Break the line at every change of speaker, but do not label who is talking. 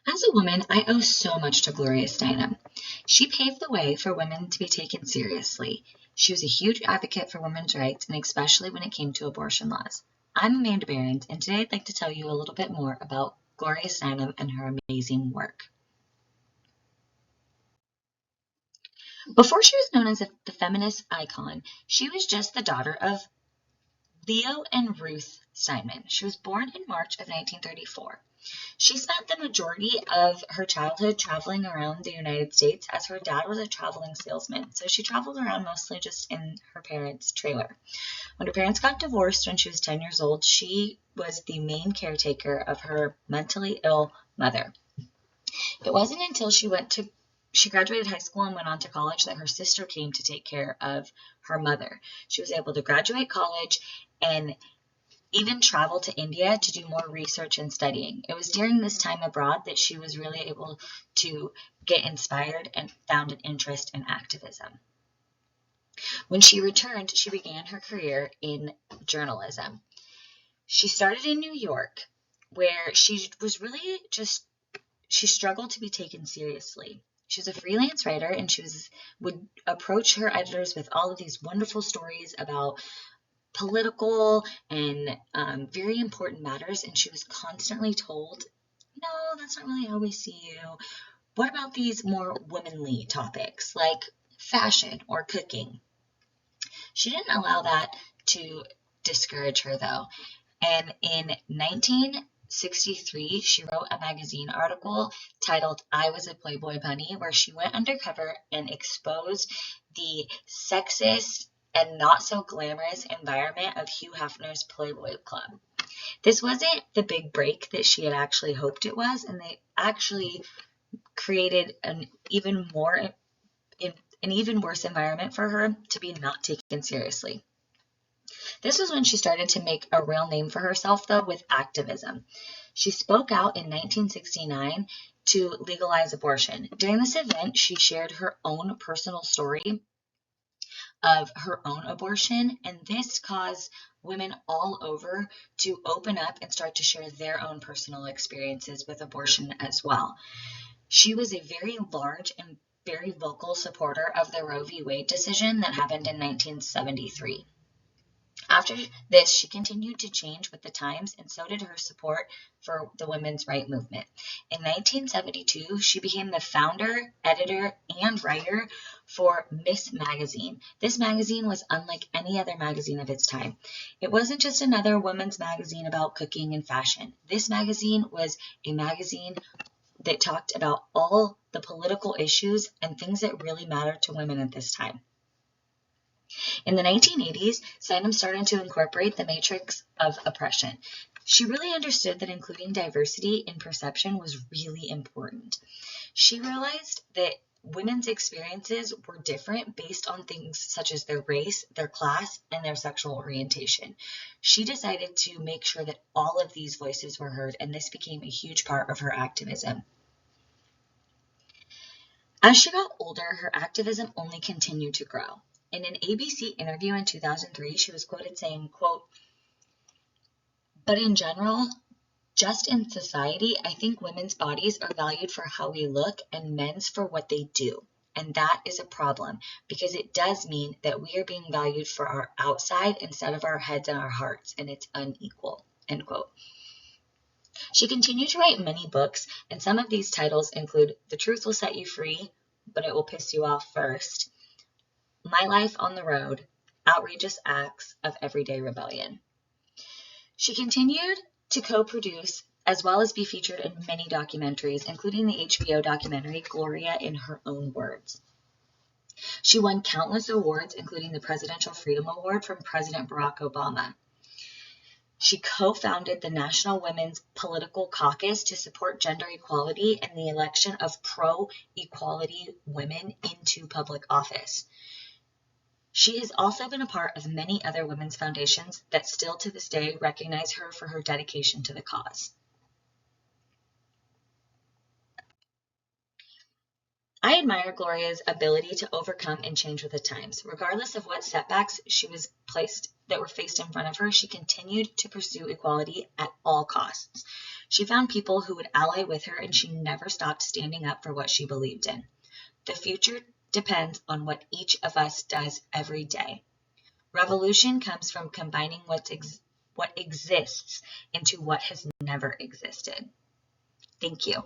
As a woman, I owe so much to Gloria Steinem. She paved the way for women to be taken seriously. She was a huge advocate for women's rights, and especially when it came to abortion laws. I'm Amanda Behrens, and today I'd like to tell you a little bit more about Gloria Steinem and her amazing work. Before she was known as the feminist icon, she was just the daughter of Leo and Ruth Steinman. She was born in March of 1934. She spent the majority of her childhood traveling around the United States as her dad was a traveling salesman, so she traveled around mostly just in her parents' trailer. When her parents got divorced when she was 10 years old, she was the main caretaker of her mentally ill mother. It wasn't until she graduated high school and went on to college that her sister came to take care of her mother. She was able to graduate college and even travel to India to do more research and studying. It was during this time abroad that she was really able to get inspired and found an interest in activism. When she returned, she began her career in journalism. She started in New York, where she struggled to be taken seriously. She was a freelance writer, and would approach her editors with all of these wonderful stories about political and very important matters, and she was constantly told, no, that's not really how we see you. What about these more womanly topics like fashion or cooking? She didn't allow that to discourage her, though. And in 1963, she wrote a magazine article titled I Was a Playboy Bunny, where she went undercover and exposed the sexist and not so glamorous environment of Hugh Hefner's Playboy Club. This wasn't the big break that she had actually hoped it was, and they actually created an even worse environment for her to be not taken seriously. This was when she started to make a real name for herself, though, with activism. She spoke out in 1969 to legalize abortion. During this event, she shared her own personal story of her own abortion, and this caused women all over to open up and start to share their own personal experiences with abortion as well. She was a very large and very vocal supporter of the Roe v. Wade decision that happened in 1973. After this, she continued to change with the times, and so did her support for the women's rights movement. In 1972, she became the founder, editor, and writer for Miss Magazine. This magazine was unlike any other magazine of its time. It wasn't just another women's magazine about cooking and fashion. This magazine was a magazine that talked about all the political issues and things that really mattered to women at this time. In the 1980s, Steinem started to incorporate the matrix of oppression. She really understood that including diversity in perception was really important. She realized that women's experiences were different based on things such as their race, their class, and their sexual orientation. She decided to make sure that all of these voices were heard, and this became a huge part of her activism. As she got older, her activism only continued to grow. In an ABC interview in 2003, she was quoted saying, quote, "But in general, just in society, I think women's bodies are valued for how we look and men's for what they do. And that is a problem because it does mean that we are being valued for our outside instead of our heads and our hearts, and it's unequal." End quote. She continued to write many books, and some of these titles include The Truth Will Set You Free, But It Will Piss You Off First, My Life on the Road, Outrageous Acts of Everyday Rebellion. She continued to co-produce as well as be featured in many documentaries, including the HBO documentary Gloria in Her Own Words. She won countless awards, including the Presidential Freedom Award from President Barack Obama. She co-founded the National Women's Political Caucus to support gender equality and the election of pro-equality women into public office. She has also been a part of many other women's foundations that still to this day recognize her for her dedication to the cause. I admire Gloria's ability to overcome and change with the times. Regardless of what setbacks that were faced in front of her, she continued to pursue equality at all costs. She found people who would ally with her, and she never stopped standing up for what she believed in. The future depends on what each of us does every day. Revolution comes from combining what exists into what has never existed. Thank you.